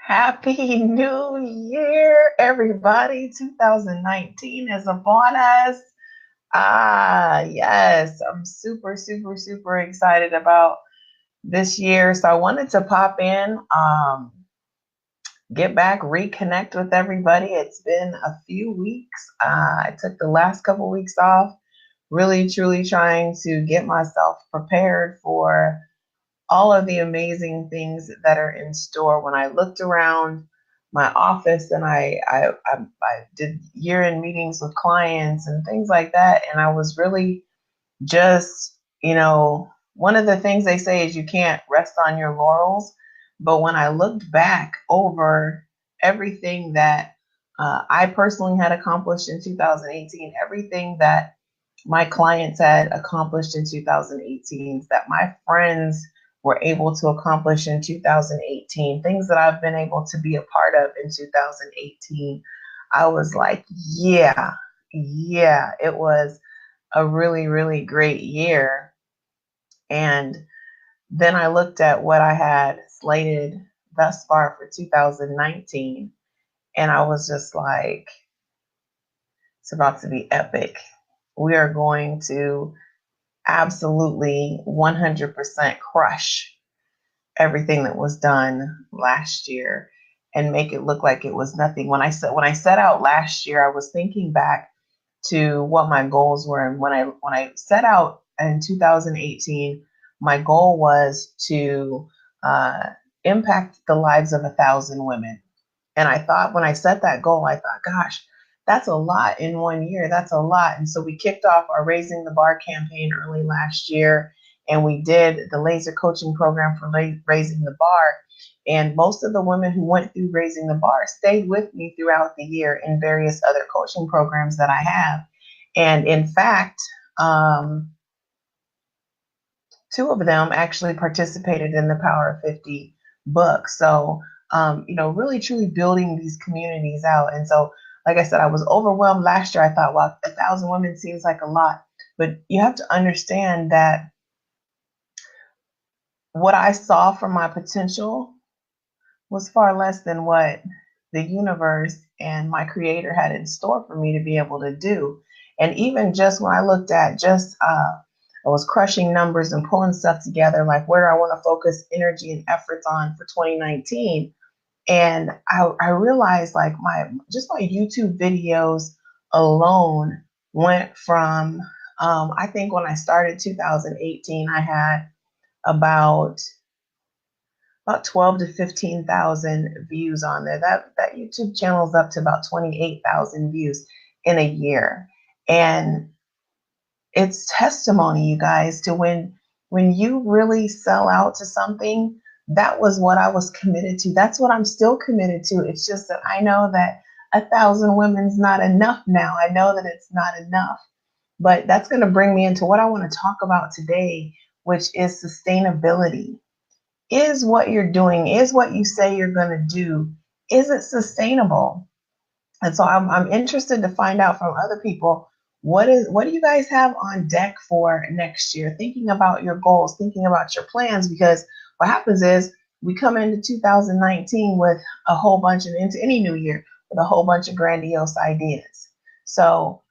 Happy New Year, everybody. 2019 is upon us. Yes, I'm super excited about this year. So I wanted to pop in, get back, reconnect with everybody. It's been a few weeks. I took the last couple weeks off, really truly trying to get myself prepared for all of the amazing things that are in store. When I looked around my office and I did year-end meetings with clients and things like that, and I was really just, one of the things they say is you can't rest on your laurels. But when I looked back over everything that I personally had accomplished in 2018, everything that my clients had accomplished in 2018, that my friends were able to accomplish in 2018, things that I've been able to be a part of in 2018, I was like, yeah, it was a really great year. And then I looked at what I had slated thus far for 2019, and I was just like, it's about to be epic. We are going to absolutely 100% crush everything that was done last year and make it look like it was nothing. When I set out last year, I was thinking back to what my goals were, and when I set out in 2018, my goal was to uh, impact the lives of 1,000 women. And I thought, when I set that goal, I thought, gosh, that's a lot in one year. That's a lot. And so we kicked off our Raising the Bar campaign early last year, and we did the laser coaching program for Raising the Bar. And most of the women who went through Raising the Bar stayed with me throughout the year in various other coaching programs that I have. And in fact, two of them actually participated in the Power of 50 book. So, really truly building these communities out. And so, like I said, I was overwhelmed last year. I thought, well, 1,000 women seems like a lot, but you have to understand that what I saw from my potential was far less than what the universe and my creator had in store for me to be able to do. And even just when I looked at I was crushing numbers and pulling stuff together, like where I want to focus energy and efforts on for 2019. And I realized like my YouTube videos alone went from, I think when I started 2018, I had about about 12 to 15,000 views on there. That YouTube channel is up to about 28,000 views in a year. And it's testimony, you guys, to when you really sell out to something. That was what I was committed to. That's what I'm still committed to. It's just that I know that 1,000 women's not enough now. I know that it's not enough. But that's going to bring me into what I want to talk about today, which is sustainability. Is what you're doing, is what you say you're going to do, is it sustainable? And so I'm interested to find out from other people, what do you guys have on deck for next year? Thinking about your goals, thinking about your plans, because what happens is we come into 2019 with a whole bunch of, into any new year with a whole bunch of grandiose ideas. So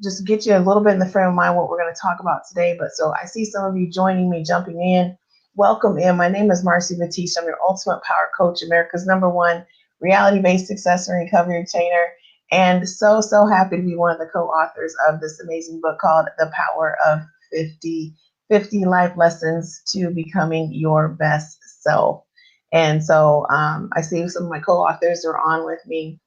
just get you a little bit in the frame of mind what we're going to talk about today. But so I see some of you joining me, jumping in. Welcome in. My name is Marci Batiste. I'm your ultimate power coach, America's #1 reality-based success and recovery trainer, and so happy to be one of the co-authors of this amazing book called The Power of 50, 50 Life Lessons to Becoming Your Best Self. And so I see some of my co-authors are on with me,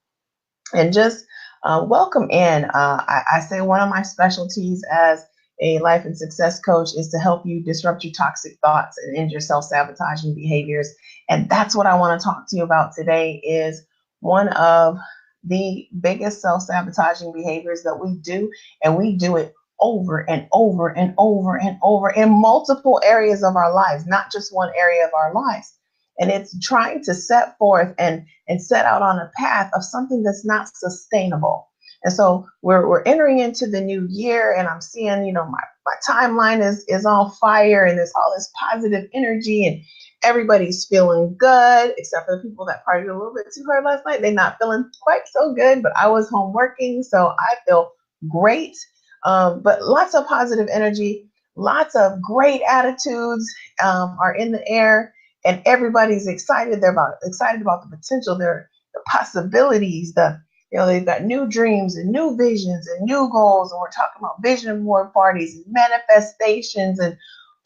and just welcome in. I say one of my specialties as a life and success coach is to help you disrupt your toxic thoughts and end your self-sabotaging behaviors. And that's what I want to talk to you about today, is one of the biggest self-sabotaging behaviors that we do, and we do it over and over and over and over in multiple areas of our lives, not just one area of our lives. And it's trying to set forth and set out on a path of something that's not sustainable. And so we're entering into the new year, and I'm seeing, my timeline is on fire, and there's all this positive energy, and Everybody's feeling good, except for the people that partied a little bit too hard last night. They're not feeling quite so good, but I was home working, so I feel great. But lots of positive energy, lots of great attitudes are in the air, and everybody's excited. They're excited about the potential, the possibilities, they've got new dreams and new visions and new goals, and we're talking about vision board parties and manifestations and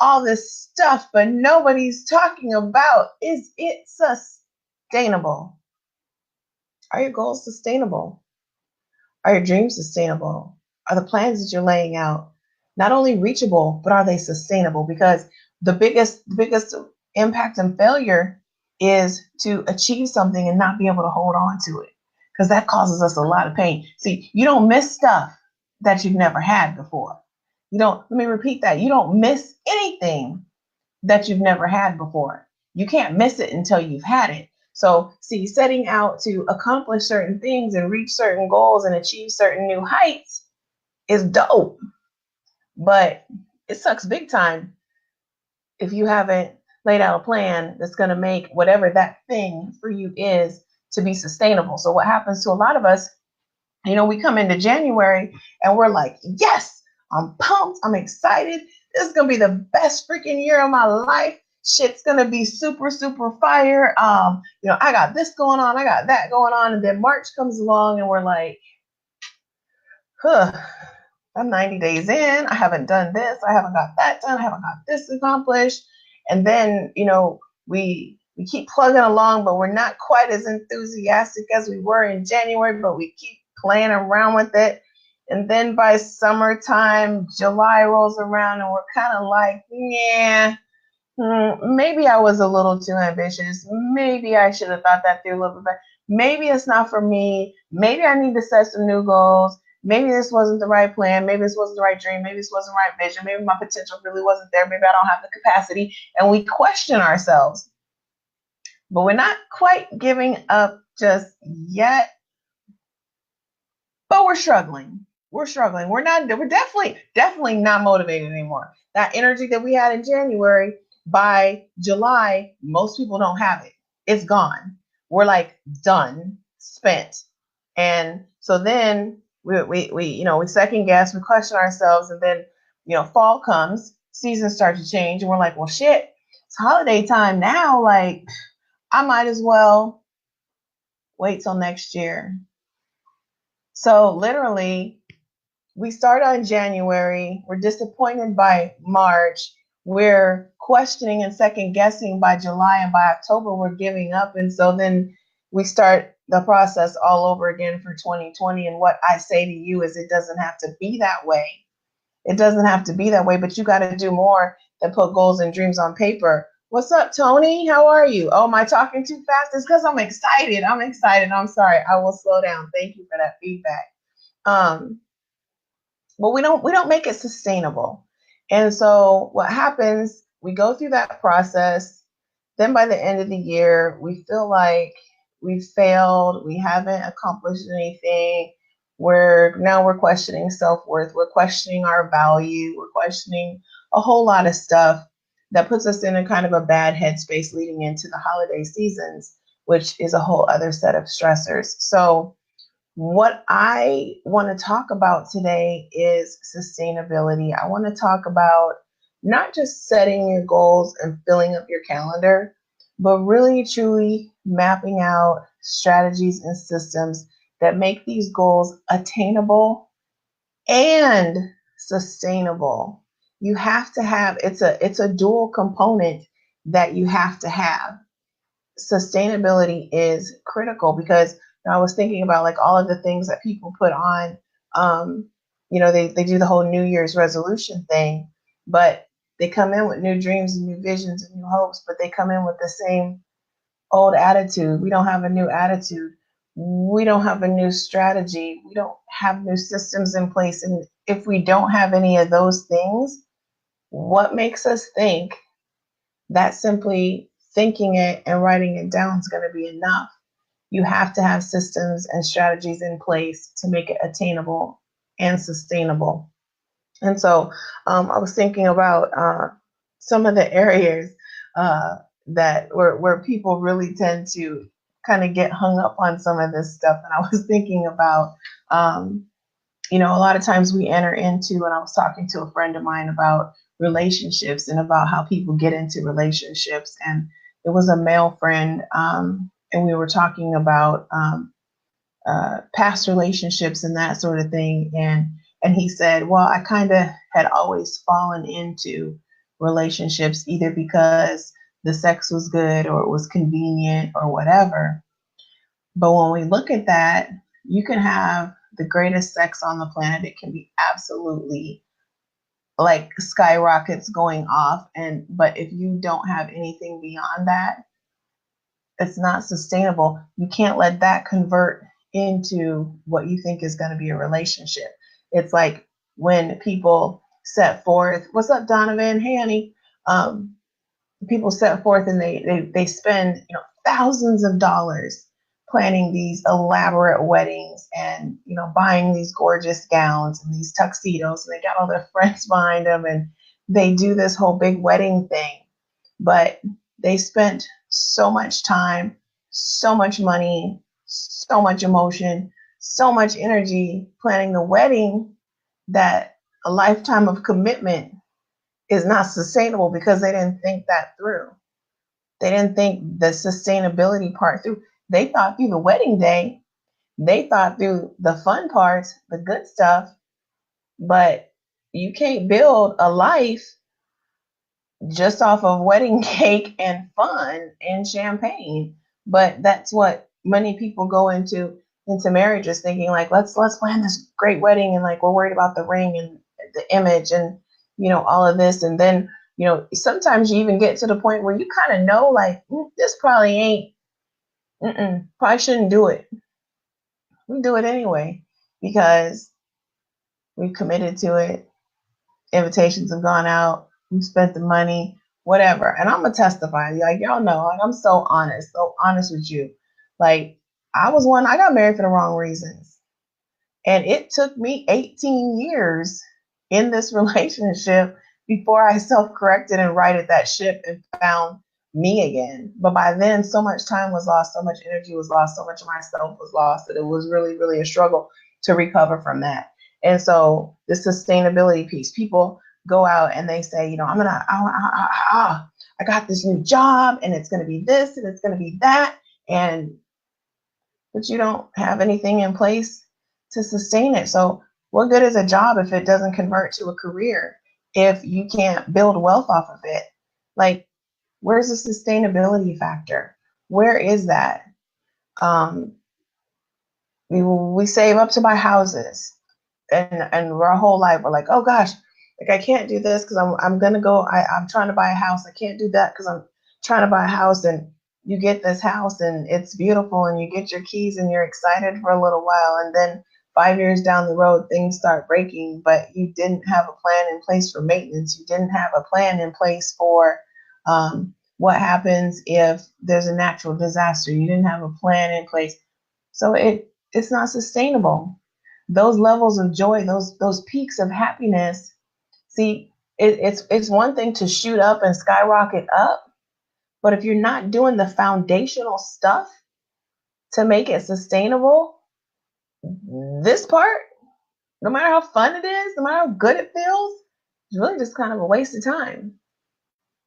all this stuff, but nobody's talking about, is it sustainable? Are your goals sustainable? Are your dreams sustainable? Are the plans that you're laying out not only reachable, but are they sustainable? Because the biggest impact and failure is to achieve something and not be able to hold on to it, because that causes us a lot of pain. See, you don't miss stuff that you've never had before. Let me repeat that. You don't miss anything that you've never had before. You can't miss it until you've had it. So, see, setting out to accomplish certain things and reach certain goals and achieve certain new heights is dope. But it sucks big time if you haven't laid out a plan that's going to make whatever that thing for you is to be sustainable. So what happens to a lot of us, we come into January and we're like, yes, I'm pumped. I'm excited. This is going to be the best freaking year of my life. Shit's going to be super, super fire. I got this going on. I got that going on. And then March comes along and we're like, I'm 90 days in. I haven't done this. I haven't got that done. I haven't got this accomplished. And then, we keep plugging along, but we're not quite as enthusiastic as we were in January, but we keep playing around with it. And then by summertime, July rolls around and we're kind of like, yeah, maybe I was a little too ambitious. Maybe I should have thought that through a little bit better. Maybe it's not for me. Maybe I need to set some new goals. Maybe this wasn't the right plan. Maybe this wasn't the right dream. Maybe this wasn't the right vision. Maybe my potential really wasn't there. Maybe I don't have the capacity. And we question ourselves. But we're not quite giving up just yet. But we're struggling. We're definitely not motivated anymore. That energy that we had in January, by July, most people don't have it. It's gone. We're like done, spent. And so then we second guess, we question ourselves, and then, fall comes, seasons start to change, and we're like, well, shit, it's holiday time now. Like, I might as well wait till next year. So literally, we start on January, we're disappointed by March, we're questioning and second guessing by July, and by October, we're giving up. And so then we start the process all over again for 2020. And what I say to you is, it doesn't have to be that way. It doesn't have to be that way, but you got to do more than put goals and dreams on paper. What's up, Tony? How are you? Oh, am I talking too fast? It's because I'm excited. I'm sorry. I will slow down. Thank you for that feedback. But we don't make it sustainable. And so what happens, we go through that process. Then by the end of the year, we feel like we've failed. We haven't accomplished anything. We're questioning self-worth. We're questioning our value. We're questioning a whole lot of stuff that puts us in a kind of a bad headspace leading into the holiday seasons, which is a whole other set of stressors. So what I want to talk about today is sustainability. I want to talk about not just setting your goals and filling up your calendar, but really truly mapping out strategies and systems that make these goals attainable and sustainable. You have to have, it's a dual component that you have to have. Sustainability is critical, because I was thinking about like all of the things that people put on, they do the whole New Year's resolution thing, but they come in with new dreams and new visions and new hopes, but they come in with the same old attitude. We don't have a new attitude. We don't have a new strategy. We don't have new systems in place. And if we don't have any of those things, what makes us think that simply thinking it and writing it down is going to be enough? You have to have systems and strategies in place to make it attainable and sustainable. And so I was thinking about some of the areas that where people really tend to kind of get hung up on some of this stuff. And I was thinking about, a lot of times we enter into, and I was talking to a friend of mine about relationships and about how people get into relationships. And it was a male friend, and we were talking about past relationships and that sort of thing. And he said, well, I kind of had always fallen into relationships either because the sex was good or it was convenient or whatever. But when we look at that, you can have the greatest sex on the planet. It can be absolutely like skyrockets going off. But if you don't have anything beyond that, it's not sustainable. You can't let that convert into what you think is going to be a relationship. It's like when people set forth, what's up, Donovan? Hey, honey. People set forth and they spend thousands of dollars planning these elaborate weddings and buying these gorgeous gowns and these tuxedos, and they got all their friends behind them, and they do this whole big wedding thing. But they spent so much time, so much money, so much emotion, so much energy planning the wedding that a lifetime of commitment is not sustainable because they didn't think that through. They didn't think the sustainability part through. They thought through the wedding day. They thought through the fun parts, the good stuff. But you can't build a life just off of wedding cake and fun and champagne. But that's what many people go into marriages thinking, like, let's plan this great wedding, and like we're worried about the ring and the image and all of this. And then sometimes you even get to the point where you kind of know, like, this probably probably shouldn't do it. We do it anyway because we've committed to it. Invitations have gone out. We spent the money, whatever. And I'm gonna testify. Like, y'all know, like, I'm so honest with you. Like, I got married for the wrong reasons. And it took me 18 years in this relationship before I self-corrected and righted that ship and found me again. But by then, so much time was lost, so much energy was lost, so much of myself was lost that it was really, really a struggle to recover from that. And so the sustainability piece, people go out and they say, I got this new job and it's going to be this and it's going to be that. But you don't have anything in place to sustain it. So what good is a job if it doesn't convert to a career, if you can't build wealth off of it? Like, where's the sustainability factor? Where is that? We save up to buy houses, and our whole life we're like, oh gosh, like I can't do this because I'm trying to buy a house. I can't do that because I'm trying to buy a house. And you get this house and it's beautiful and you get your keys and you're excited for a little while, and then 5 years down the road things start breaking, but you didn't have a plan in place for maintenance. You didn't have a plan in place for what happens if there's a natural disaster. You didn't have a plan in place. So it's not sustainable. Those levels of joy, those peaks of happiness, see, it's one thing to shoot up and skyrocket up, but if you're not doing the foundational stuff to make it sustainable, this part, no matter how fun it is, no matter how good it feels, it's really just kind of a waste of time.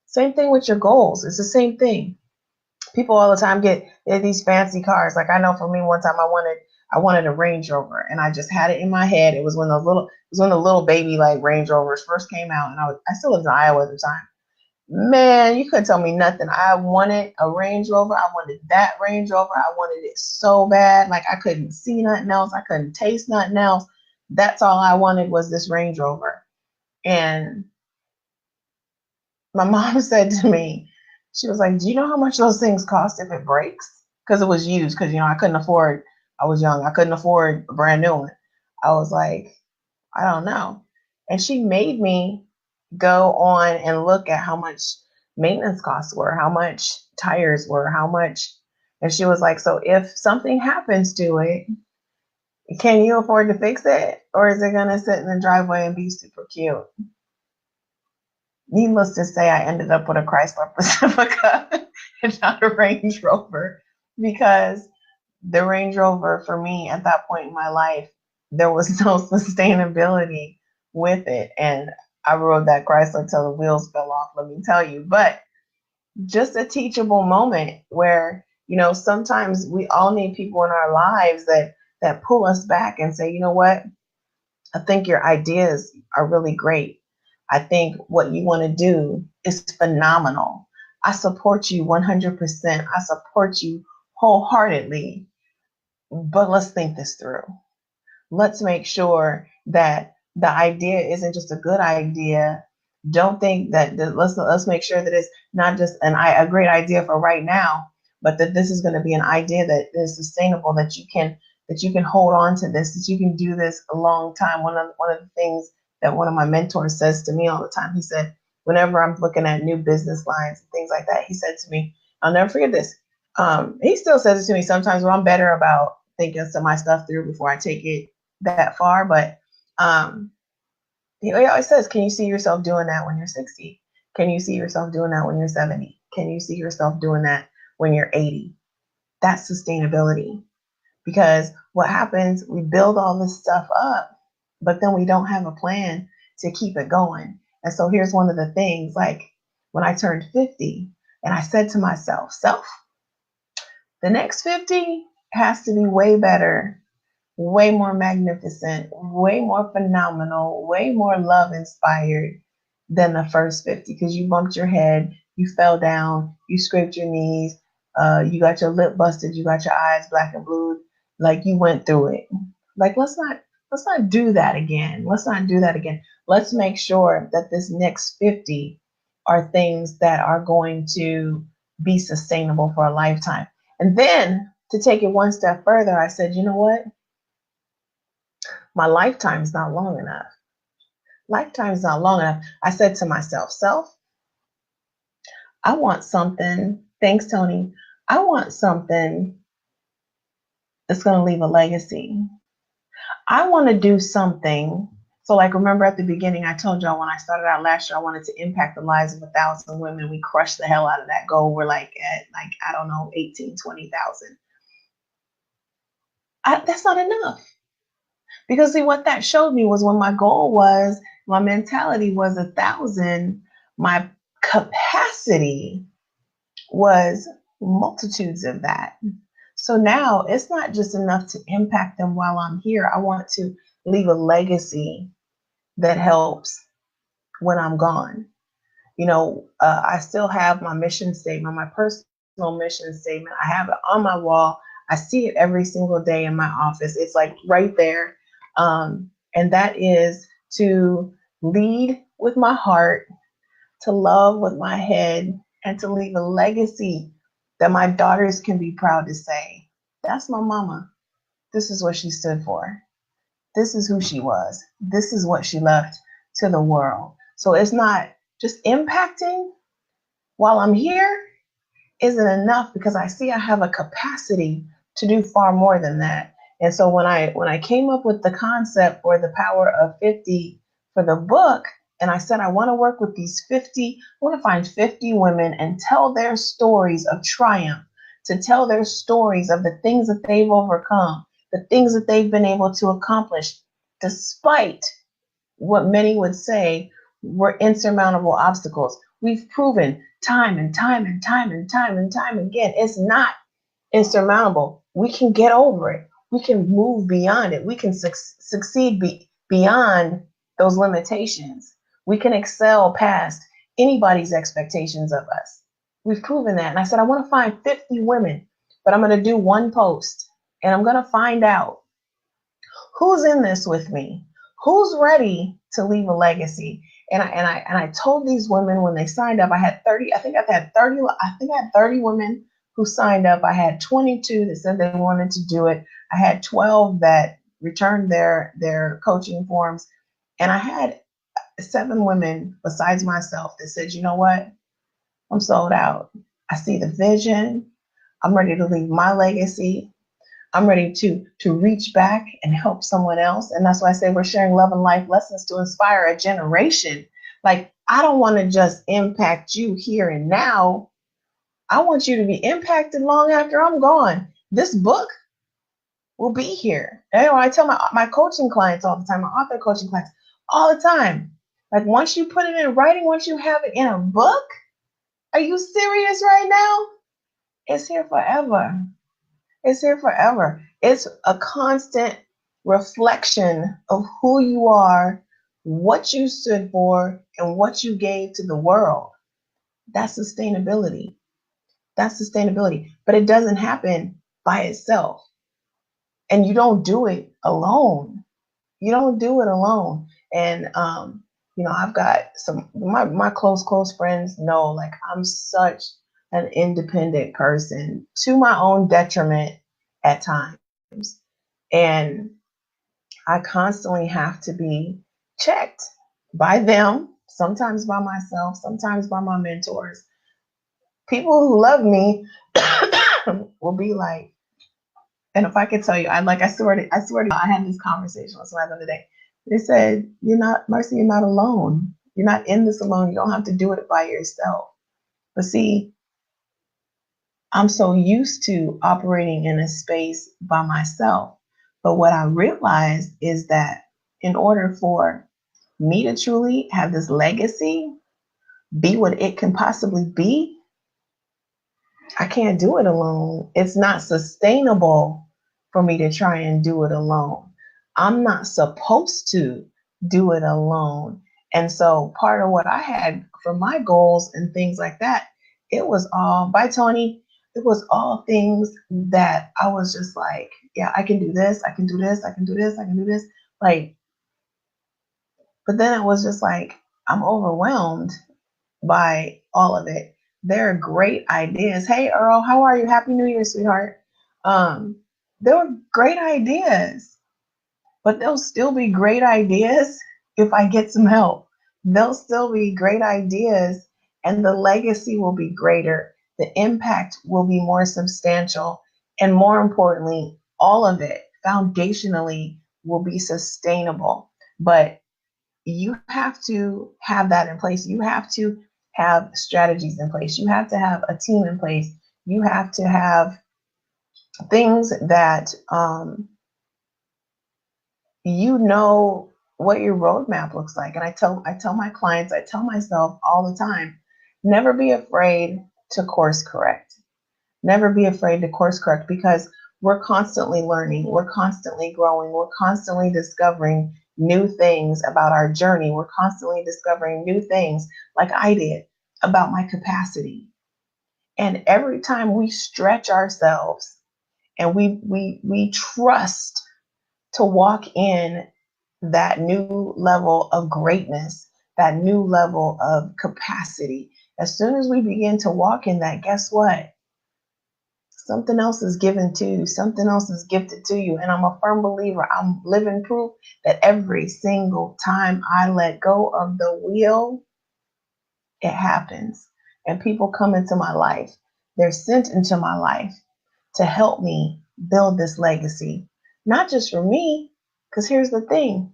Same thing with your goals. It's the same thing. People all the time get these fancy cars. Like, I know for me, one time I wanted a Range Rover, and I just had it in my head. It was when the little baby like Range Rovers first came out, and I still lived in Iowa at the time. Man, you couldn't tell me nothing. I wanted a Range Rover. I wanted that Range Rover. I wanted it so bad. Like, I couldn't see nothing else. I couldn't taste nothing else. That's all I wanted was this Range Rover. And my mom said to me, she was like, do you know how much those things cost if it breaks? Because it was used. Because, I was young. I couldn't afford a brand new one. I was like, I don't know. And she made me go on and look at how much maintenance costs were, how much tires were, how much. And she was like, so if something happens to it, can you afford to fix it? Or is it going to sit in the driveway and be super cute? Needless to say, I ended up with a Chrysler Pacifica and not a Range Rover, because the Range Rover for me at that point in my life, there was no sustainability with it. And I rode that Chrysler till the wheels fell off, let me tell you. But just a teachable moment where, sometimes we all need people in our lives that pull us back and say, you know what? I think your ideas are really great. I think what you want to do is phenomenal. I support you 100%. I support you wholeheartedly. But let's think this through. Let's make sure that the idea isn't just a good idea. Don't think that let's make sure that it's not just a great idea for right now, but that this is going to be an idea that is sustainable, that you can hold on to this, that you can do this a long time. One of the things that one of my mentors says to me all the time, he said, whenever I'm looking at new business lines and things like that, he said to me, I'll never forget this. He still says it to me sometimes when I'm better about thinking some of my stuff through before I take it that far. But he always says, can you see yourself doing that when you're 60? Can you see yourself doing that when you're 70? Can you see yourself doing that when you're 80? That's sustainability. Because what happens, we build all this stuff up, but then we don't have a plan to keep it going. And so here's one of the things, like when I turned 50 and I said to myself, the next 50 has to be way better, way more magnificent, way more phenomenal, way more love inspired than the first 50, because you bumped your head, you fell down, you scraped your knees, you got your lip busted, you got your eyes black and blue, like you went through it. Like let's not do that again. Let's not do that again. Let's make sure that this next 50 are things that are going to be sustainable for a lifetime. And then to take it one step further, I said, you know what? My lifetime's not long enough. Lifetime's not long enough. I said to myself, I want something. Thanks, Tony. I want something that's going to leave a legacy. I want to do something. So, like, remember at the beginning, I told y'all when I started out last year, I wanted to impact the lives of 1,000 women. We crushed the hell out of that goal. We're like at, I don't know, 18, 20,000. That's not enough. Because see, what that showed me was when my goal was, my mentality was 1,000, my capacity was multitudes of that. So now it's not just enough to impact them while I'm here. I want to leave a legacy that helps when I'm gone. I still have my mission statement, my personal mission statement. I have it on my wall. I see it every single day in my office. It's like right there. And that is to lead with my heart, to love with my head, and to leave a legacy that my daughters can be proud to say, that's my mama. This is what she stood for. This is who she was. This is what she left to the world. So it's not just impacting while I'm here isn't enough, because I see I have a capacity to do far more than that. And so when I came up with the concept for the power of 50 for the book, and I said, I want to work with these 50, I want to find 50 women and tell their stories of triumph, to tell their stories of the things that they've overcome, the things that they've been able to accomplish, despite what many would say were insurmountable obstacles. We've proven time and time and time and time and time again, it's not insurmountable. We can get over it. We can move beyond it. We can succeed beyond those limitations. We can excel past anybody's expectations of us. We've proven that. And I said, I want to find 50 women, but I'm going to do one post, and I'm going to find out who's in this with me, who's ready to leave a legacy. And I told these women when they signed up, I had 30 women who signed up. I had 22 that said they wanted to do it. I had 12 that returned their coaching forms. And I had 7 women besides myself that said, you know what? I'm sold out. I see the vision. I'm ready to leave my legacy. I'm ready to reach back and help someone else. And that's why I say we're sharing love and life lessons to inspire a generation. Like, I don't want to just impact you here and now. I want you to be impacted long after I'm gone. This book will be here. And I tell my coaching clients all the time, my author coaching clients all the time. Like once you put it in writing, once you have it in a book, are you serious right now? It's here forever. It's here forever. It's a constant reflection of who you are, what you stood for, and what you gave to the world. That's sustainability. That's sustainability. But it doesn't happen by itself. And you don't do it alone. You don't do it alone. And I've got my close friends know like I'm such an independent person to my own detriment at times. And I constantly have to be checked by them, sometimes by myself, sometimes by my mentors. People who love me will be like, and if I could tell you, I swear to God, I had this conversation with someone the other day. They said, "You're not, Marci, you're not alone. You're not in this alone. You don't have to do it by yourself." But see, I'm so used to operating in a space by myself. But what I realized is that in order for me to truly have this legacy, be what it can possibly be, I can't do it alone. It's not sustainable for me to try and do it alone. I'm not supposed to do it alone. And so part of what I had for my goals and things like that, it was all, bye Tony, it was all things that I was just like, yeah, I can do this, I can do this, I can do this, I can do this. Like, but then it was just like, I'm overwhelmed by all of it. They're great ideas. Hey, Earl, how are you? Happy New Year, sweetheart. Um, they were great ideas, but they'll still be great ideas if I get some help. They'll still be great ideas, and the legacy will be greater. The impact will be more substantial. And more importantly, all of it foundationally will be sustainable. But you have to have that in place. You have to have strategies in place. You have to have a team in place. You have to have things that you know what your roadmap looks like. And I tell my clients, I tell myself all the time, never be afraid to course correct. Never be afraid to course correct because we're constantly learning, we're constantly growing, we're constantly discovering new things about our journey. We're constantly discovering new things, like I did, about my capacity. And every time we stretch ourselves and we trust to walk in that new level of greatness, that new level of capacity, as soon as we begin to walk in that, guess what? Something else is given to you. Something else is gifted to you. And I'm a firm believer. I'm living proof that every single time I let go of the wheel, it happens. And people come into my life. They're sent into my life to help me build this legacy. Not just for me, because here's the thing.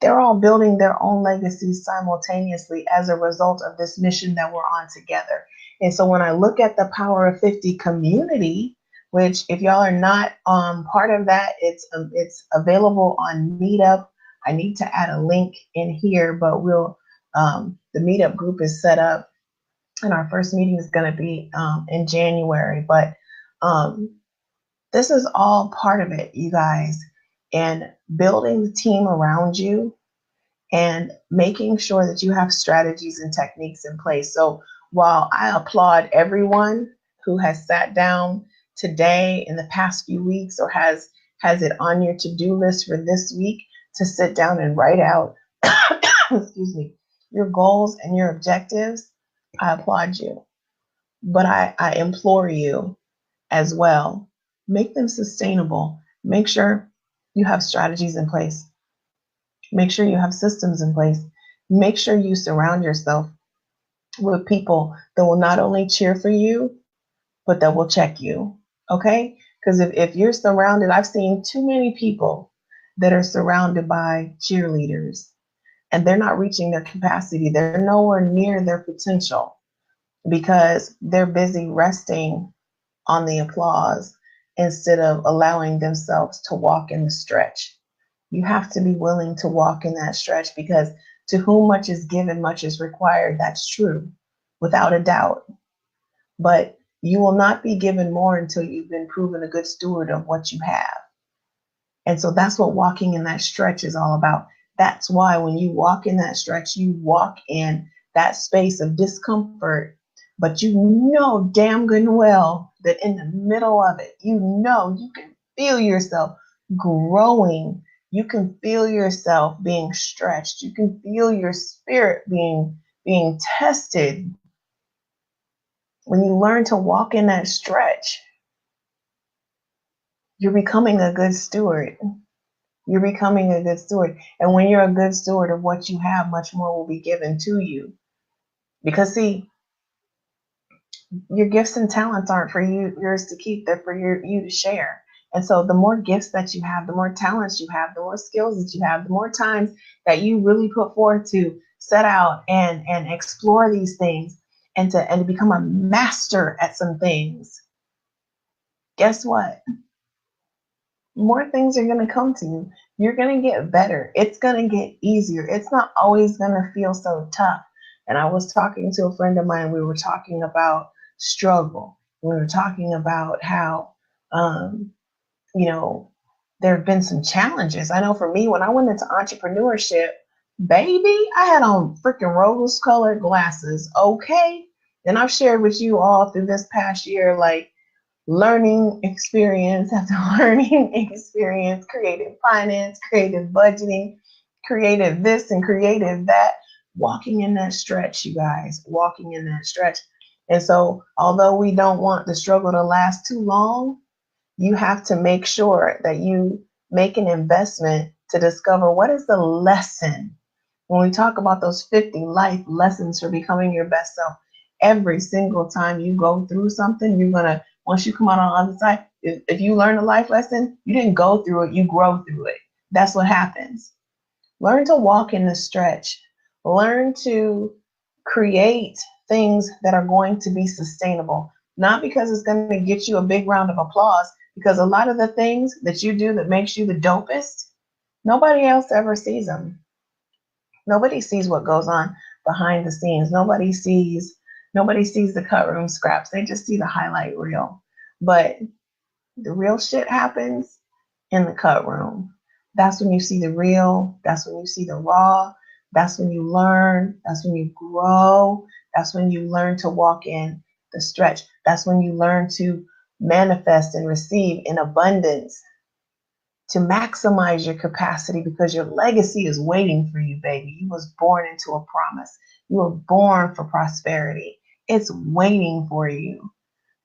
They're all building their own legacies simultaneously as a result of this mission that we're on together. And so when I look at the Power of 50 community, which if y'all are not part of that, it's available on Meetup. I need to add a link in here, but the Meetup group is set up, and our first meeting is going to be in January. But this is all part of it, you guys, and building the team around you and making sure that you have strategies and techniques in place. So while I applaud everyone who has sat down today in the past few weeks or has it on your to-do list for this week to sit down and write out excuse me, your goals and your objectives, I applaud you. But I implore you as well, make them sustainable. Make sure you have strategies in place. Make sure you have systems in place. Make sure you surround yourself with people that will not only cheer for you, but that will check you. Okay? Because if you're surrounded, I've seen too many people that are surrounded by cheerleaders. and they're not reaching their capacity. They're nowhere near their potential because they're busy resting on the applause instead of allowing themselves to walk in the stretch. You have to be willing to walk in that stretch because to whom much is given, much is required. That's true, without a doubt. But you will not be given more until you've been proven a good steward of what you have. And so that's what walking in that stretch is all about. That's why when you walk in that stretch, you walk in that space of discomfort, but you know damn good and well that in the middle of it, you know you can feel yourself growing. You can feel yourself being stretched. You can feel your spirit being tested. When you learn to walk in that stretch, you're becoming a good steward. You're becoming a good steward. And when you're a good steward of what you have, much more will be given to you. Because see, your gifts and talents aren't for you, yours to keep, they're for you to share. And so the more gifts that you have, the more talents you have, the more skills that you have, the more times that you really put forth to set out and explore these things and to become a master at some things. Guess what? More things are going to come to you. You're going to get better. It's going to get easier. It's not always going to feel so tough. And I was talking to a friend of mine. We were talking about struggle. We were talking about how, you know, there have been some challenges. I know for me, when I went into entrepreneurship, baby, I had on freaking rose-colored glasses. Okay. And I've shared with you all through this past year, like, learning experience after learning experience, creative finance, creative budgeting, creative this and creative that, walking in that stretch, you guys, walking in that stretch. And so, although we don't want the struggle to last too long, you have to make sure that you make an investment to discover what is the lesson. When we talk about those 50 life lessons for becoming your best self, every single time you go through something, you're going to, once you come out on the other side, if you learn a life lesson, you didn't go through it, you grow through it. That's what happens. Learn to walk in the stretch. Learn to create things that are going to be sustainable. Not because it's going to get you a big round of applause, because a lot of the things that you do that makes you the dopest, nobody else ever sees them. Nobody sees what goes on behind the scenes. Nobody sees the cut room scraps. They just see the highlight reel. But the real shit happens in the cut room. That's when you see the real. That's when you see the raw. That's when you learn. That's when you grow. That's when you learn to walk in the stretch. That's when you learn to manifest and receive in abundance, to maximize your capacity, because your legacy is waiting for you, baby. You was born into a promise. You were born for prosperity. It's waiting for you.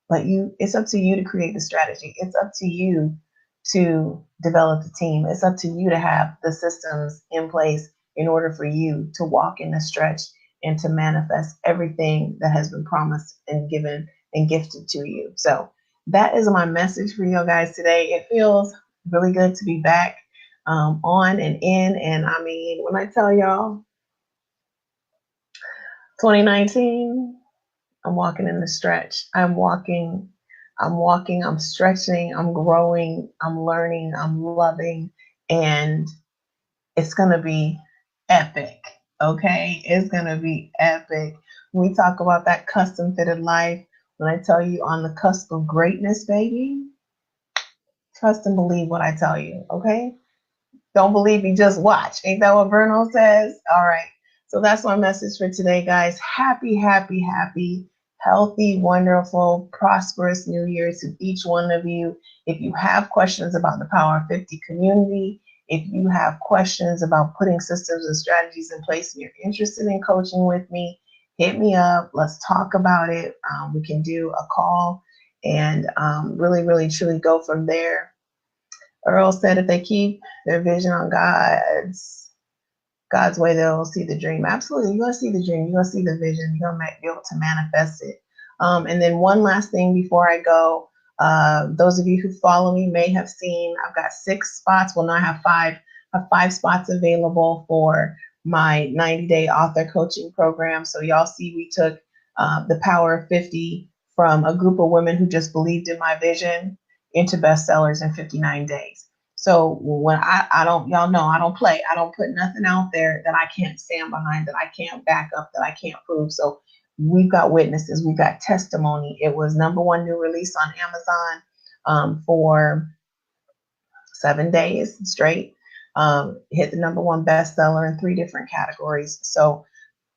But it's up to you to create the strategy. It's up to you to develop the team. It's up to you to have the systems in place in order for you to walk in the stretch and to manifest everything that has been promised and given and gifted to you. So that is my message for you guys today. It feels really good to be back on and in. And I mean, when I tell y'all 2019, I'm walking in the stretch. I'm walking, I'm stretching, I'm growing, I'm learning, I'm loving, and it's going to be epic. Okay. It's going to be epic. When we talk about that custom fitted life, when I tell you on the cusp of greatness, baby, trust and believe what I tell you. Okay. Don't believe me, just watch. Ain't that what Bruno says? All right. So that's my message for today, guys. Happy, happy, happy, healthy, wonderful, prosperous New Year to each one of you. If you have questions about the Power of 50 community, if you have questions about putting systems and strategies in place and you're interested in coaching with me, hit me up. Let's talk about it. We can do a call and really, really, truly go from there. Earl said if they keep their vision on God's way, they'll see the dream. Absolutely. You're going to see the dream. You're going to see the vision. You're going to be able to manifest it. And then one last thing before I go, those of you who follow me may have seen I've got 6 spots. Well, now I have 5 spots available for my 90-day author coaching program. So y'all see we took the Power of 50 from a group of women who just believed in my vision into bestsellers in 59 days. So when I don't, y'all know I don't play. I don't put nothing out there that I can't stand behind, that I can't back up, that I can't prove. So we've got witnesses, we've got testimony. It was #1 new release on Amazon for 7 days straight. Hit the #1 bestseller in 3 different categories. So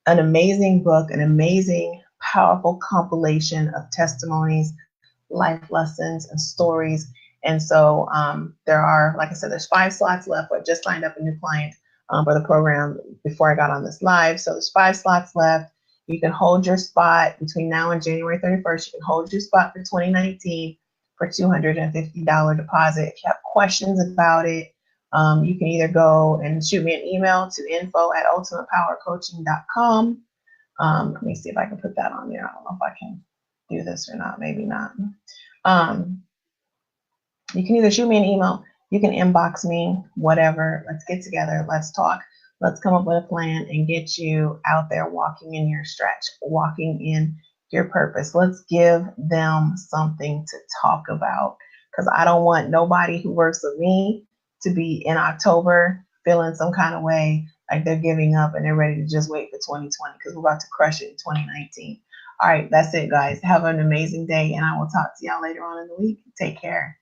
an amazing book, an amazing, powerful compilation of testimonies, life lessons, and stories. And so there are, like I said, there's 5 slots left. I just signed up a new client for the program before I got on this live. So there's 5 slots left. You can hold your spot between now and January 31st. You can hold your spot for 2019 for $250 deposit. If you have questions about it, you can either go and shoot me an email to info@ultimatepowercoaching.com. Let me see if I can put that on there. I don't know if I can do this or not. Maybe not. You can either shoot me an email, you can inbox me, whatever. Let's get together. Let's talk. Let's come up with a plan and get you out there walking in your stretch, walking in your purpose. Let's give them something to talk about, because I don't want nobody who works with me to be in October feeling some kind of way, like they're giving up and they're ready to just wait for 2020, because we're about to crush it in 2019. All right, that's it, guys. Have an amazing day, and I will talk to y'all later on in the week. Take care.